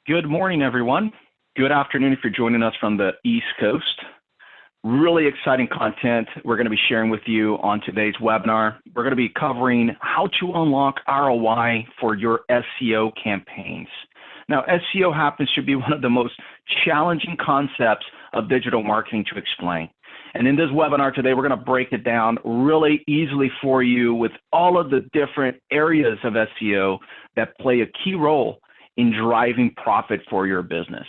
Good morning, everyone. Good afternoon if you're joining us from the East Coast. Really exciting content we're going to be sharing with you on today's webinar. We're going to be covering how to unlock ROI for your SEO campaigns. Now, SEO happens to be one of the most challenging concepts of digital marketing to explain. And in this webinar today, we're going to break it down really easily for you with all of the different areas of SEO that play a key role in driving profit for your business.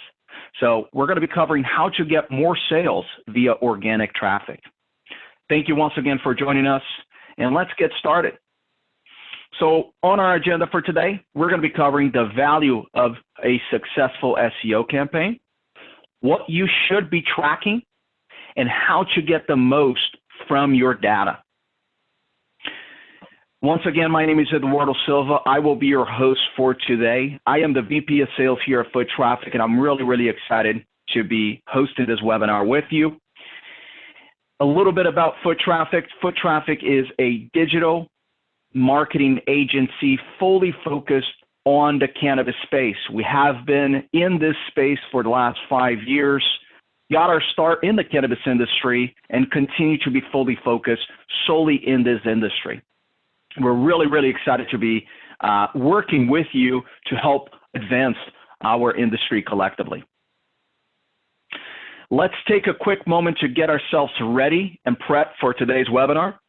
So we're going to be covering how to get more sales via organic traffic. Thank you once again for joining us, and let's get started. So on our agenda for today, we're going to be covering the value of a successful SEO campaign, what you should be tracking, and how to get the most from your data. Once again, my name is Eduardo Silva. I will be your host for today. I am the VP of Sales here at Foot Traffic, and I'm really excited to be hosting this webinar with you. A little bit about Foot Traffic. Foot Traffic is a digital marketing agency fully focused on the cannabis space. We have been in this space for the last 5 years, got our start in the cannabis industry, and continue to be fully focused solely in this industry. We're really excited to be working with you to help advance our industry collectively. Let's take a quick moment to get ourselves ready and prep for today's webinar.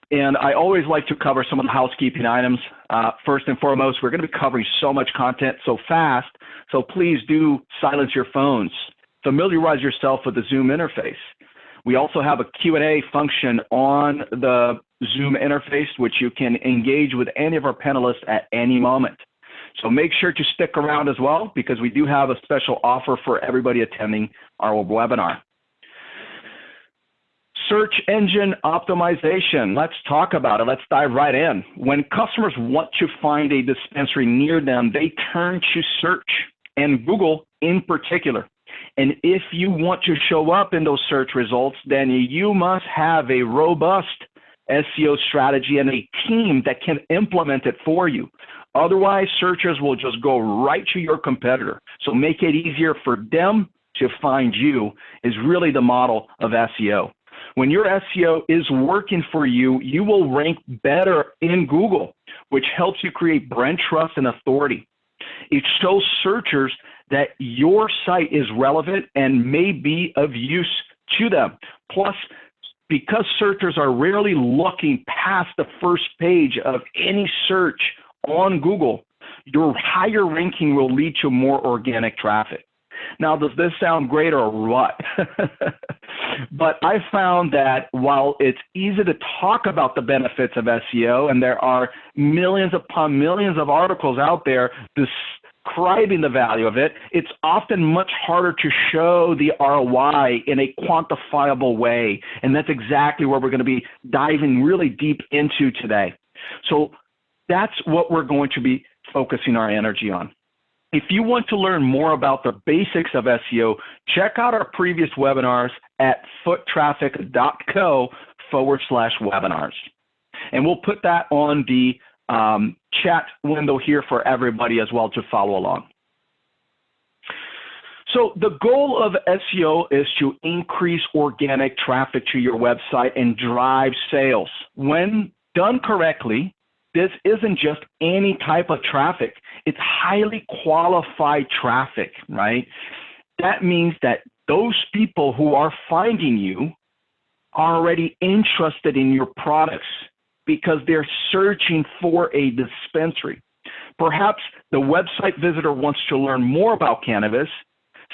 And I always like to cover some of the housekeeping items. First and foremost, we're going to be covering so much content so fast, so please do silence your phones. Familiarize yourself with the Zoom interface. We also have a Q&A function on the Zoom interface, which you can engage with any of our panelists at any moment. So make sure to stick around as well, because we do have a special offer for everybody attending our webinar. Search engine optimization. Let's talk about it. Let's dive right in. When customers want to find a dispensary near them, they turn to search, and Google in particular. And if you want to show up in those search results, then you must have a robust SEO strategy and a team that can implement it for you. Otherwise, searchers will just go right to your competitor. So make it easier for them to find you is really the model of SEO. When your SEO is working for you, you will rank better in Google, which helps you create brand trust and authority. It shows searchers that your site is relevant and may be of use to them. Plus, because searchers are rarely looking past the first page of any search on Google, your higher ranking will lead to more organic traffic. Now, does this sound great or what? But I found that while it's easy to talk about the benefits of SEO, and there are millions upon millions of articles out there describing the value of it, it's often much harder to show the ROI in a quantifiable way. And that's exactly what we're going to be diving really deep into today. So that's what we're going to be focusing our energy on. If you want to learn more about the basics of SEO, check out our previous webinars at foottraffic.co/webinars. And we'll put that on the chat window here for everybody as well to follow along. So the goal of SEO is to increase organic traffic to your website and drive sales. When done correctly, this isn't just any type of traffic. It's highly qualified traffic, right? That means that those people who are finding you are already interested in your products because they're searching for a dispensary. Perhaps the website visitor wants to learn more about cannabis,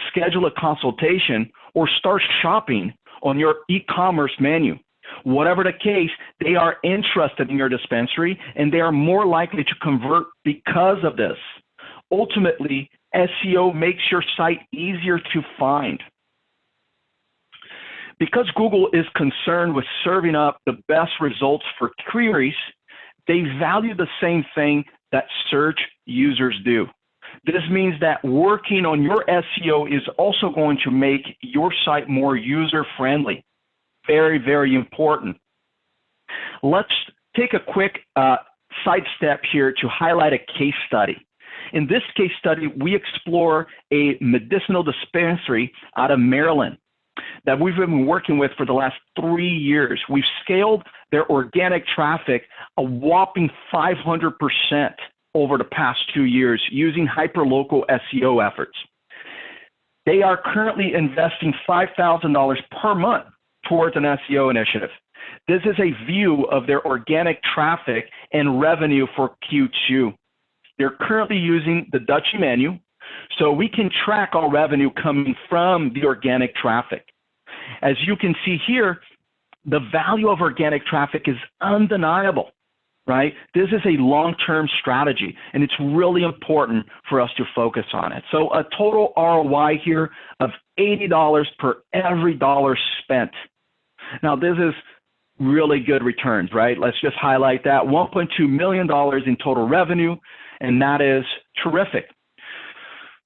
schedule a consultation, or start shopping on your e-commerce menu. Whatever the case, they are interested in your dispensary, and they are more likely to convert because of this. Ultimately, SEO makes your site easier to find. Because Google is concerned with serving up the best results for queries, they value the same thing that search users do. This means that working on your SEO is also going to make your site more user-friendly. Very important. Let's take a quick sidestep here to highlight a case study. In this case study, we explore a medicinal dispensary out of Maryland that we've been working with for the last 3 years. We've scaled their organic traffic a whopping 500% over the past 2 years using hyperlocal SEO efforts. They are currently investing $5,000 per month towards an SEO initiative. This is a view of their organic traffic and revenue for Q2. They're currently using the Dutch menu, so we can track our revenue coming from the organic traffic. As you can see here, the value of organic traffic is undeniable, right? This is a long-term strategy, and it's really important for us to focus on it. So a total ROI here of $80 per every dollar spent. Now, this is really good returns, right? Let's just highlight that. $1.2 million in total revenue, and that is terrific.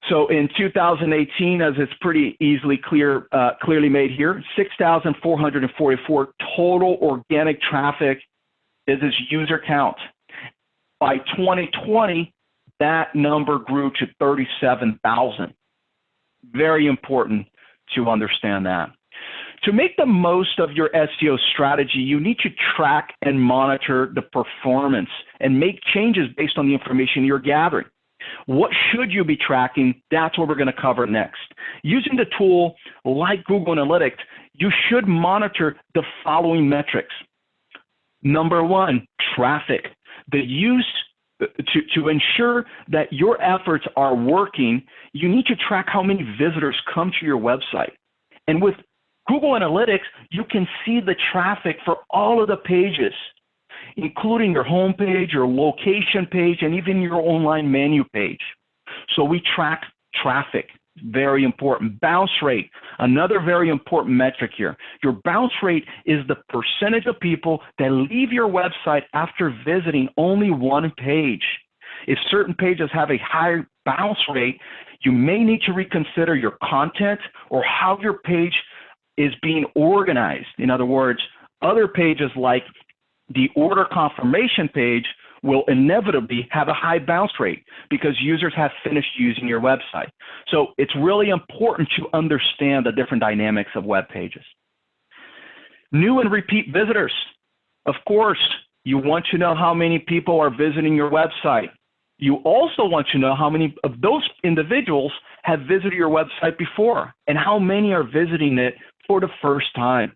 So in 2018, as it's pretty easily clearly made here, 6,444 total organic traffic is its user count. By 2020, that number grew to 37,000. Very important to understand that. To make the most of your SEO strategy, you need to track and monitor the performance and make changes based on the information you're gathering. What should you be tracking? That's what we're going to cover next. Using the tool like Google Analytics, you should monitor the following metrics. Number one, traffic. The use to ensure that your efforts are working, you need to track how many visitors come to your website. And with Google Analytics, you can see the traffic for all of the pages, including your home page, your location page, and even your online menu page. So we track traffic, very important. Bounce rate, another very important metric here. Your bounce rate is the percentage of people that leave your website after visiting only one page. If certain pages have a higher bounce rate, you may need to reconsider your content or how your page is being organized. In other words, other pages like the order confirmation page will inevitably have a high bounce rate because users have finished using your website. So it's really important to understand the different dynamics of web pages. New and repeat visitors. Of course, you want to know how many people are visiting your website. You also want to know how many of those individuals have visited your website before and how many are visiting it for the first time.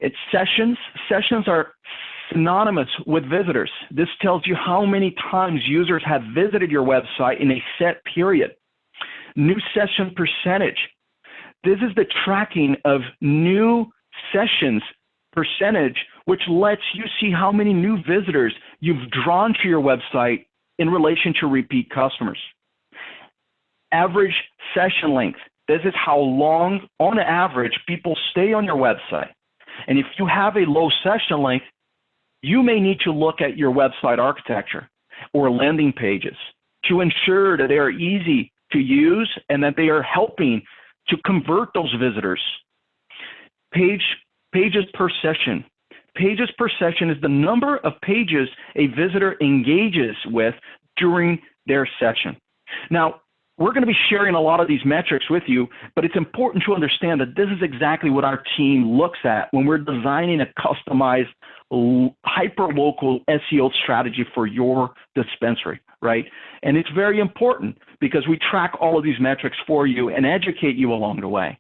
It's sessions. Sessions are synonymous with visitors. This tells you how many times users have visited your website in a set period. New session percentage. This is the tracking of new sessions percentage, which lets you see how many new visitors you've drawn to your website in relation to repeat customers. Average session length. This is how long, on average, people stay on your website. And if you have a low session length, you may need to look at your website architecture or landing pages to ensure that they are easy to use and that they are helping to convert those visitors. Pages per session. Pages per session is the number of pages a visitor engages with during their session. Now, we're going to be sharing a lot of these metrics with you, but it's important to understand that this is exactly what our team looks at when we're designing a customized hyper-local SEO strategy for your dispensary, right? And it's very important because we track all of these metrics for you and educate you along the way.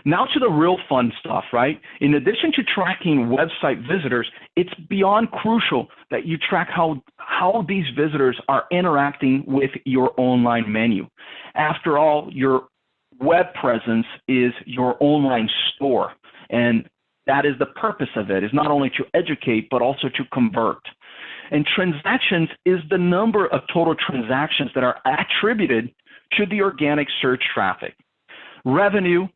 Now to the real fun stuff, right? In addition to tracking website visitors, it's beyond crucial that you track how these visitors are interacting with your online menu. After all, your web presence is your online store, and that is the purpose of it, is not only to educate, but also to convert. And transactions is the number of total transactions that are attributed to the organic search traffic. Revenue,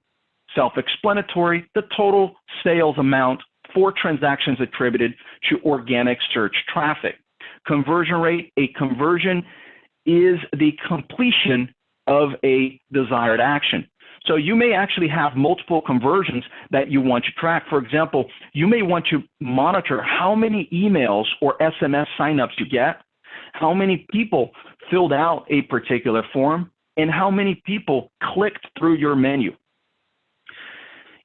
self-explanatory, the total sales amount for transactions attributed to organic search traffic. Conversion rate, a conversion is the completion of a desired action. So you may actually have multiple conversions that you want to track. For example, you may want to monitor how many emails or SMS signups you get, how many people filled out a particular form, and how many people clicked through your menu.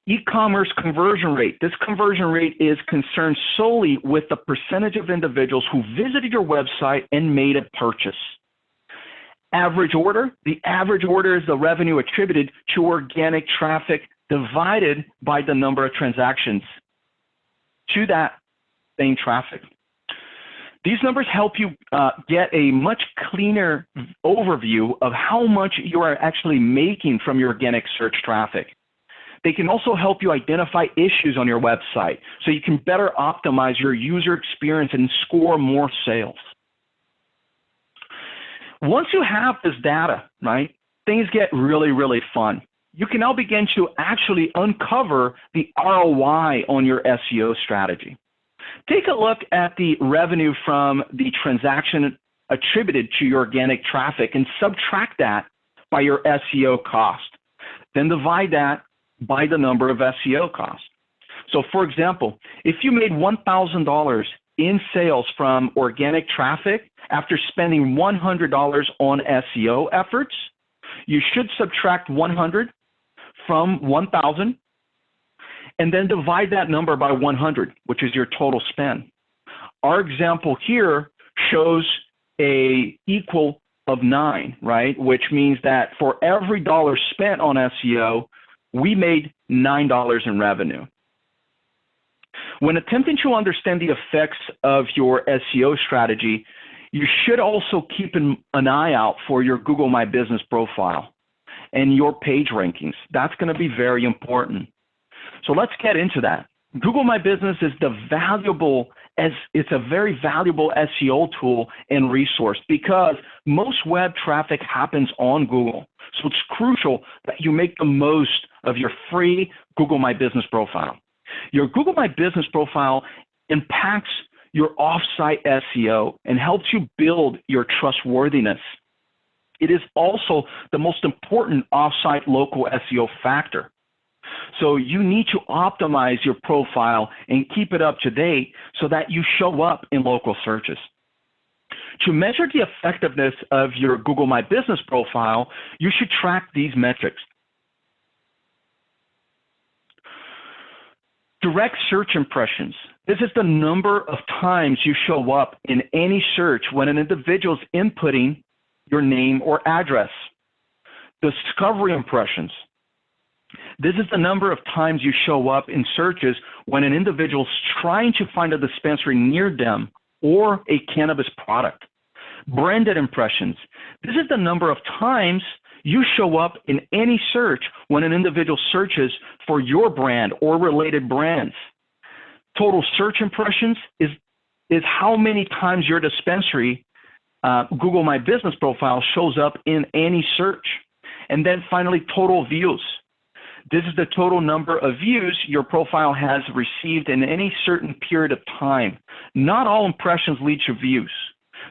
E-commerce conversion rate. This conversion rate is concerned solely with the percentage of individuals who visited your website and made a purchase. Average order. The average order is the revenue attributed to organic traffic divided by the number of transactions to that same traffic. These numbers help you get a much cleaner overview of how much you are actually making from your organic search traffic. They can also help you identify issues on your website so you can better optimize your user experience and score more sales. Once you have this data, right, things get really, really fun. You can now begin to actually uncover the ROI on your SEO strategy. Take a look at the revenue from the transaction attributed to your organic traffic and subtract that by your SEO cost. Then divide that by the number of SEO costs. So for example, if you made $1,000 in sales from organic traffic after spending $100 on SEO efforts, you should subtract 100 from 1,000 and then divide that number by 100, which is your total spend. Our example here shows a equal of 9, right? Which means that for every dollar spent on SEO, we made $9 in revenue. When attempting to understand the effects of your SEO strategy, you should also keep an eye out for your Google My Business profile and your page rankings. That's going to be very important. So let's get into that. Google My Business is it's a very valuable SEO tool and resource because most web traffic happens on Google. So it's crucial that you make the most of your free Google My Business profile. Your Google My Business profile impacts your off-site SEO and helps you build your trustworthiness. It is also the most important off-site local SEO factor. So you need to optimize your profile and keep it up to date so that you show up in local searches. To measure the effectiveness of your Google My Business profile, you should track these metrics. Direct search impressions. This is the number of times you show up in any search when an individual is inputting your name or address. Discovery impressions. This is the number of times you show up in searches when an individual is trying to find a dispensary near them or a cannabis product. Branded impressions. This is the number of times you show up in any search when an individual searches for your brand or related brands. Total search impressions is how many times your dispensary Google My Business profile shows up in any search. And then finally, total views. This is the total number of views your profile has received in any certain period of time. Not all impressions lead to views.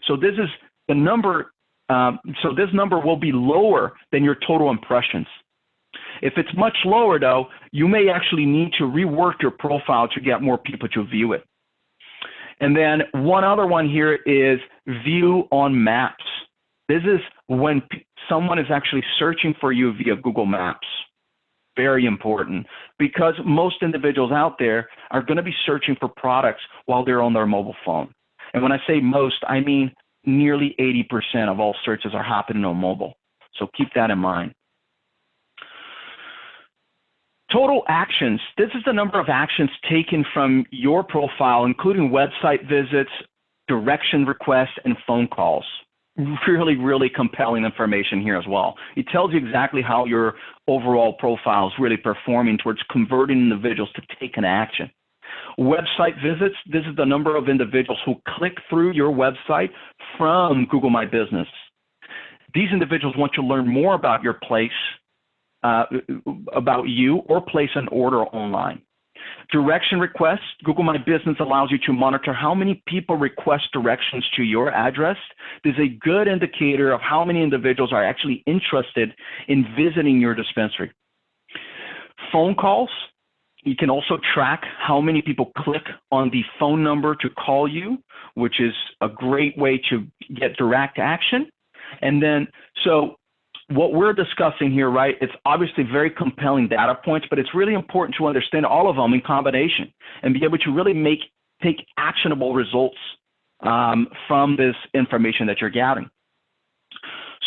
So this is the number. So this number will be lower than your total impressions. If it's much lower, though, you may actually need to rework your profile to get more people to view it. And then one other one here is view on maps. This is when someone is actually searching for you via Google Maps. Very important because most individuals out there are going to be searching for products while they're on their mobile phone. And when I say most, I mean nearly 80% of all searches are happening on mobile. So keep that in mind. Total actions. This is the number of actions taken from your profile, including website visits, direction requests, and phone calls. Really, really compelling information here as well. It tells you exactly how your overall profile is really performing towards converting individuals to take an action. Website visits, this is the number of individuals who click through your website from Google My Business. These individuals want to learn more about your place, about you, or place an order online. Direction requests, Google My Business allows you to monitor how many people request directions to your address. This is a good indicator of how many individuals are actually interested in visiting your dispensary. Phone calls, you can also track how many people click on the phone number to call you, which is a great way to get direct action. And then, so what we're discussing here, right, it's obviously very compelling data points, but it's really important to understand all of them in combination and be able to really take actionable results from this information that you're gathering.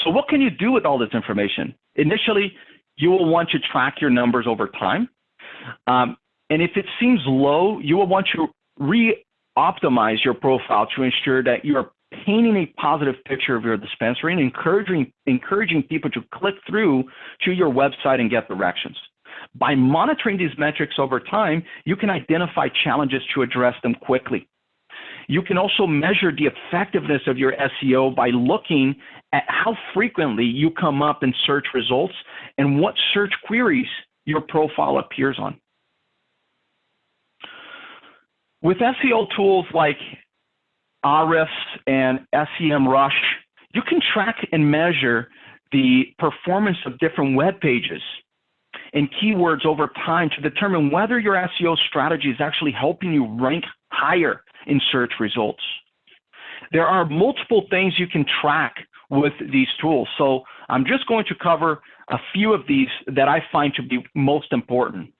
So what can you do with all this information? Initially, you will want to track your numbers over time. And if it seems low, you will want to re-optimize your profile to ensure that you're painting a positive picture of your dispensary and encouraging people to click through to your website and get directions. By monitoring these metrics over time, you can identify challenges to address them quickly. You can also measure the effectiveness of your SEO by looking at how frequently you come up in search results and what search queries your profile appears on. With SEO tools like Ahrefs and SEMrush, you can track and measure the performance of different web pages and keywords over time to determine whether your SEO strategy is actually helping you rank higher in search results. There are multiple things you can track with these tools, so I'm just going to cover a few of these that I find to be most important.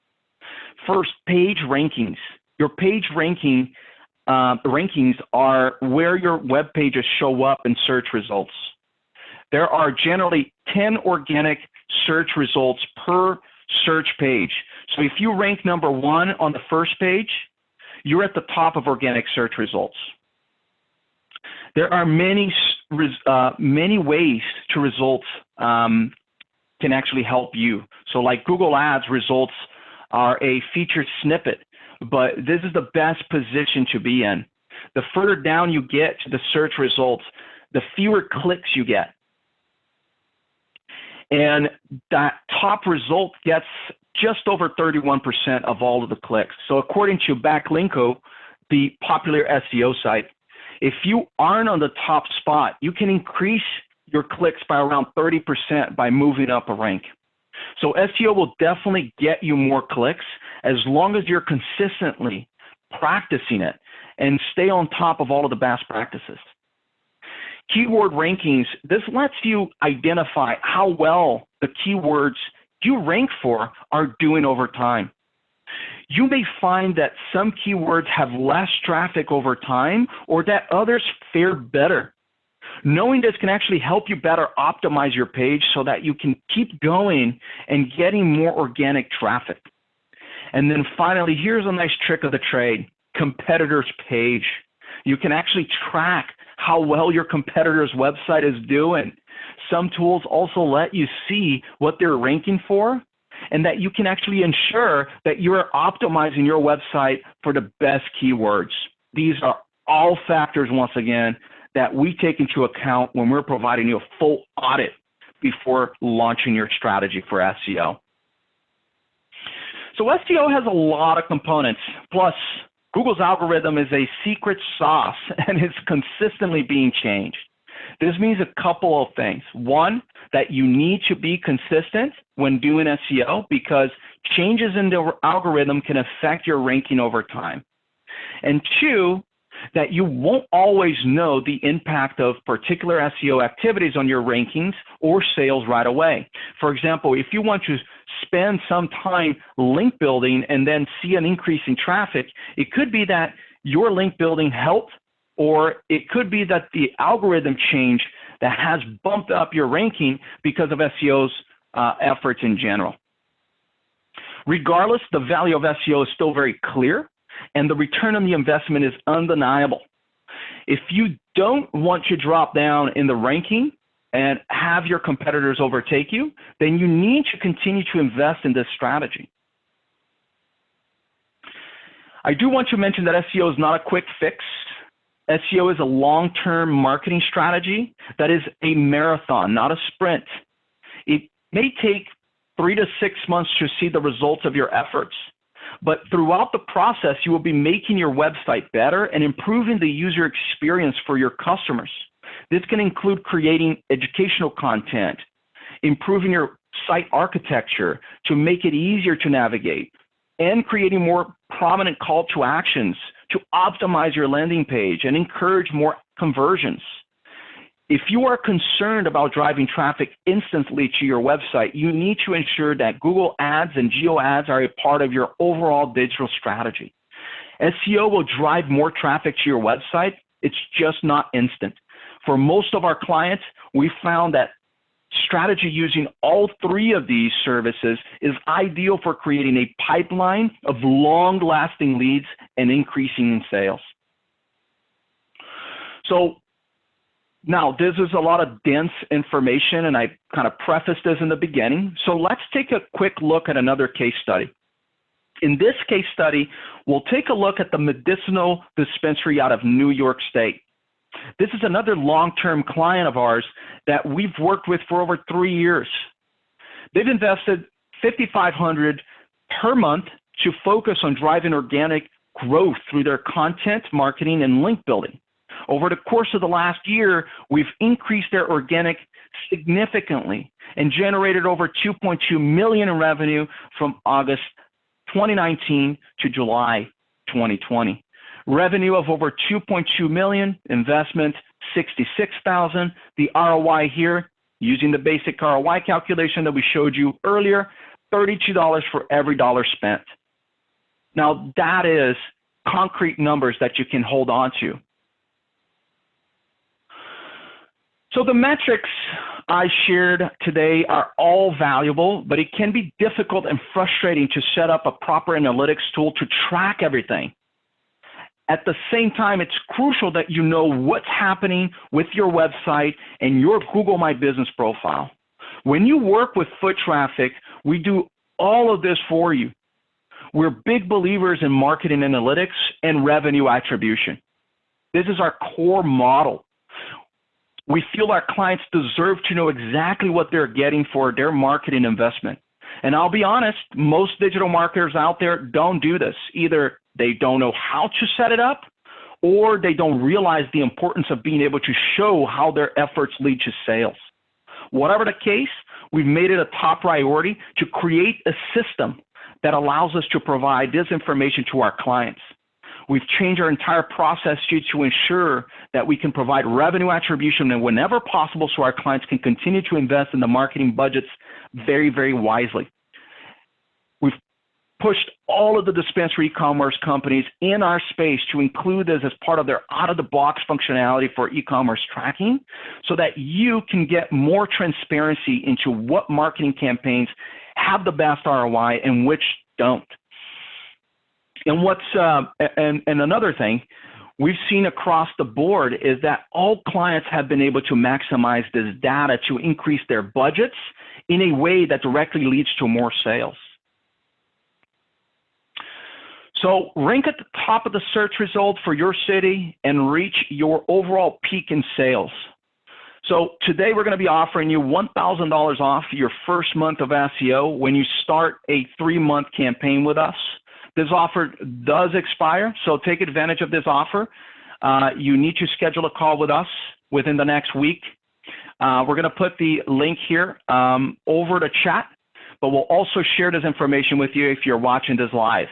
First, page rankings. Your page rankings are where your web pages show up in search results. There are generally 10 organic search results per search page. So if you rank number 1 on the first page, you're at the top of organic search results. There are many ways to results can actually help you. So like Google Ads results are a featured snippet, but this is the best position to be in. The further down you get to the search results, the fewer clicks you get. And that top result gets just over 31% of all of the clicks. So according to Backlinko, the popular SEO site, if you aren't on the top spot, you can increase your clicks by around 30% by moving up a rank. So SEO will definitely get you more clicks as long as you're consistently practicing it and stay on top of all of the best practices. Keyword rankings, this lets you identify how well the keywords you rank for are doing over time. You may find that some keywords have less traffic over time or that others fare better. Knowing this can actually help you better optimize your page so that you can keep going and getting more organic traffic. And then finally, here's a nice trick of the trade, competitors page. You can actually track how well your competitor's website is doing. Some tools also let you see what they're ranking for and that you can actually ensure that you're optimizing your website for the best keywords. These are all factors, once again, that we take into account when we're providing you a full audit before launching your strategy for SEO. So SEO has a lot of components. Plus, Google's algorithm is a secret sauce and is consistently being changed. This means a couple of things. One, that you need to be consistent when doing SEO because changes in the algorithm can affect your ranking over time. And two, that you won't always know the impact of particular SEO activities on your rankings or sales right away. For example, if you want to spend some time link building and then see an increase in traffic, it could be that your link building helped, or it could be that the algorithm change that has bumped up your ranking because of SEO's efforts in general. Regardless, the value of SEO is still very clear, and the return on the investment is undeniable. If you don't want to drop down in the ranking and have your competitors overtake you, then you need to continue to invest in this strategy. I do want to mention that SEO is not a quick fix. SEO is a long-term marketing strategy that is a marathon, not a sprint. It may take 3 to 6 months to see the results of your efforts, but throughout the process, you will be making your website better and improving the user experience for your customers. This can include creating educational content, improving your site architecture to make it easier to navigate, and creating more prominent call to actions to optimize your landing page and encourage more conversions. If you are concerned about driving traffic instantly to your website, you need to ensure that Google Ads and Geo Ads are a part of your overall digital strategy. SEO will drive more traffic to your website. It's just not instant. For most of our clients, we found that strategy using all three of these services is ideal for creating a pipeline of long-lasting leads and increasing in sales. So now, this is a lot of dense information, and I kind of prefaced this in the beginning. So let's take a quick look at another case study. In this case study, we'll take a look at the medicinal dispensary out of New York State. This is another long-term client of ours that we've worked with for over 3 years. They've invested $5,500 per month to focus on driving organic growth through their content, marketing, and link building. Over the course of the last year, we've increased their organic significantly and generated over $2.2 million in revenue from August 2019 to July 2020. Revenue of over $2.2 million, investment $66,000. The ROI here, using the basic ROI calculation that we showed you earlier, $32 for every dollar spent. Now, that is concrete numbers that you can hold on to. So the metrics I shared today are all valuable, but it can be difficult and frustrating to set up a proper analytics tool to track everything. At the same time, it's crucial that you know what's happening with your website and your Google My Business profile. When you work with foot traffic, we do all of this for you. We're big believers in marketing analytics and revenue attribution. This is our core model. We feel our clients deserve to know exactly what they're getting for their marketing investment. And I'll be honest, most digital marketers out there don't do this. Either they don't know how to set it up, or they don't realize the importance of being able to show how their efforts lead to sales. Whatever the case, we've made it a top priority to create a system that allows us to provide this information to our clients. We've changed our entire process to ensure that we can provide revenue attribution and whenever possible so our clients can continue to invest in the marketing budgets very, very wisely. We've pushed all of the dispensary e-commerce companies in our space to include this as part of their out-of-the-box functionality for e-commerce tracking so that you can get more transparency into what marketing campaigns have the best ROI and which don't. And another thing we've seen across the board is that all clients have been able to maximize this data to increase their budgets in a way that directly leads to more sales. So rank at the top of the search result for your city and reach your overall peak in sales. So today we're going to be offering you $1,000 off your first month of SEO when you start a 3-month campaign with us. This offer does expire, so take advantage of this offer. You need to schedule a call with us within the next week. We're going to put the link here over the chat, but we'll also share this information with you if you're watching this live.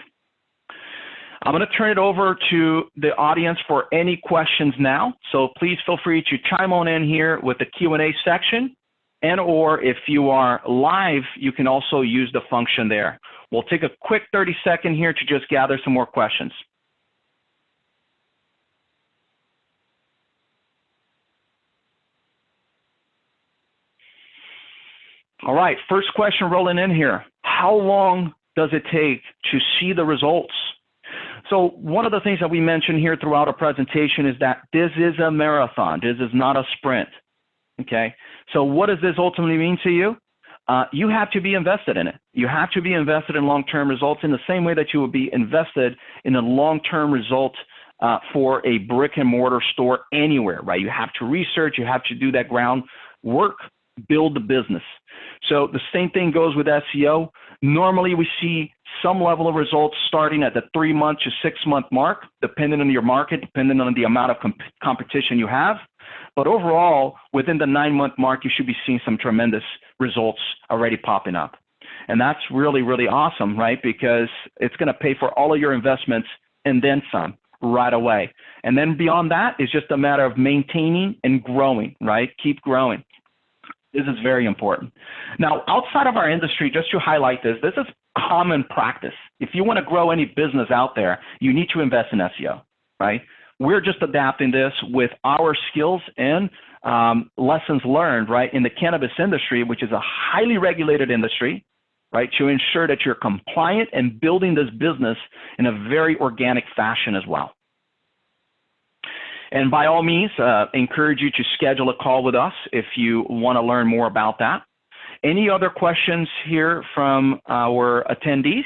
I'm going to turn it over to the audience for any questions now, so please feel free to chime on in here with the Q&A section, and or if you are live, you can also use the function there. We'll take a quick 30-second here to just gather some more questions. All right, first question rolling in here. How long does it take to see the results? So one of the things that we mentioned here throughout our presentation is that this is a marathon. This is not a sprint, okay? So what does this ultimately mean to you? You have to be invested in it. You have to be invested in long-term results in the same way that you would be invested in a long-term result for a brick and mortar store anywhere, right? You have to research, you have to do that groundwork, build the business. So the same thing goes with SEO. Normally we see some level of results starting at the 3-month to 6-month mark, depending on your market, depending on the amount of competition you have. But overall, within the 9-month mark, you should be seeing some tremendous results already popping up. And that's really, really awesome, right? Because it's going to pay for all of your investments and then some, right away. And then beyond that, it's just a matter of maintaining and growing, right? Keep growing. This is very important. Now, outside of our industry, just to highlight this is common practice. If you want to grow any business out there, you need to invest in SEO, right? We're just adapting this with our skills and lessons learned, right, in the cannabis industry, which is a highly regulated industry, right, to ensure that you're compliant and building this business in a very organic fashion as well. And by all means, encourage you to schedule a call with us if you want to learn more about that. Any other questions here from our attendees?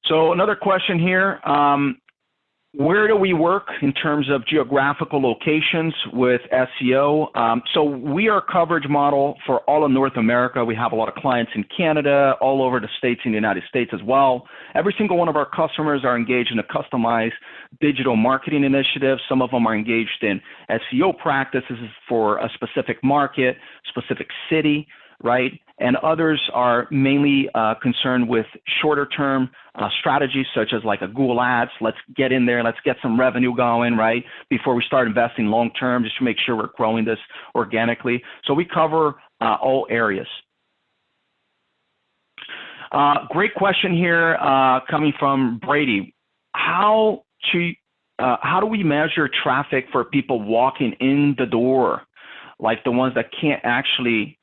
So another question here, where do we work in terms of geographical locations with SEO? So we are a coverage model for all of North America. We have a lot of clients in Canada, all over the states in the United States as well. Every single one of our customers are engaged in a customized digital marketing initiative. Some of them are engaged in SEO practices for a specific market, specific city, right? And others are mainly concerned with shorter term strategies, such as like a Google Ads. Let's get in there, let's get some revenue going, right? Before we start investing long term, just to make sure we're growing this organically. So we cover all areas. Great question here coming from Brady. How do we measure traffic for people walking in the door, like the ones that can't actually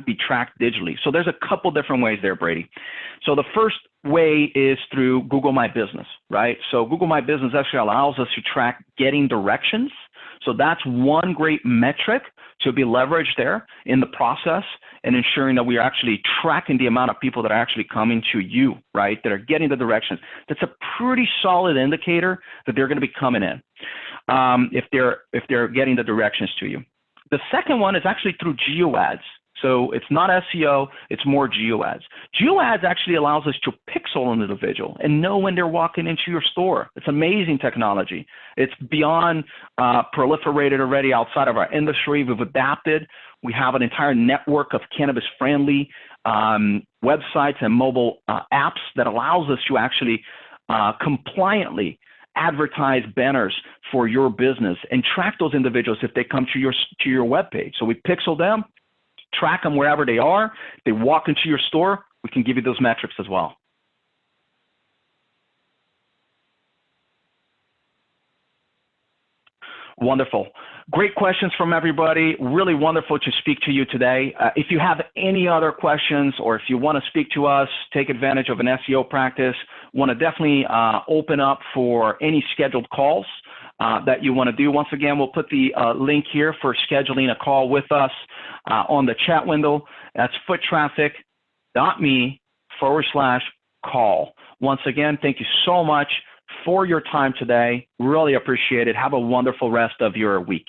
be tracked digitally? So there's a couple different ways there, Brady. So the first way is through Google My Business, right? So Google My Business actually allows us to track getting directions. So that's one great metric to be leveraged there in the process and ensuring that we are actually tracking the amount of people that are actually coming to you, right? That are getting the directions. That's a pretty solid indicator that they're going to be coming in if they're getting the directions to you. The second one is actually through geo ads. So it's not SEO, it's more geo ads. Geo ads actually allows us to pixel an individual and know when they're walking into your store. It's amazing technology. It's beyond proliferated already outside of our industry. We've adapted. We have an entire network of cannabis-friendly websites and mobile apps that allows us to actually compliantly advertise banners for your business and track those individuals if they come to your webpage. So we pixel them, track them wherever they are. If they walk into your store, we can give you those metrics as well. Wonderful. Great questions from everybody. Really wonderful to speak to you today. If you have any other questions or if you want to speak to us, take advantage of an SEO practice, want to definitely open up for any scheduled calls that you want to do. Once again, we'll put the link here for scheduling a call with us on the chat window. That's foottraffic.me/call. Once again, thank you so much for your time today. Really appreciate it. Have a wonderful rest of your week.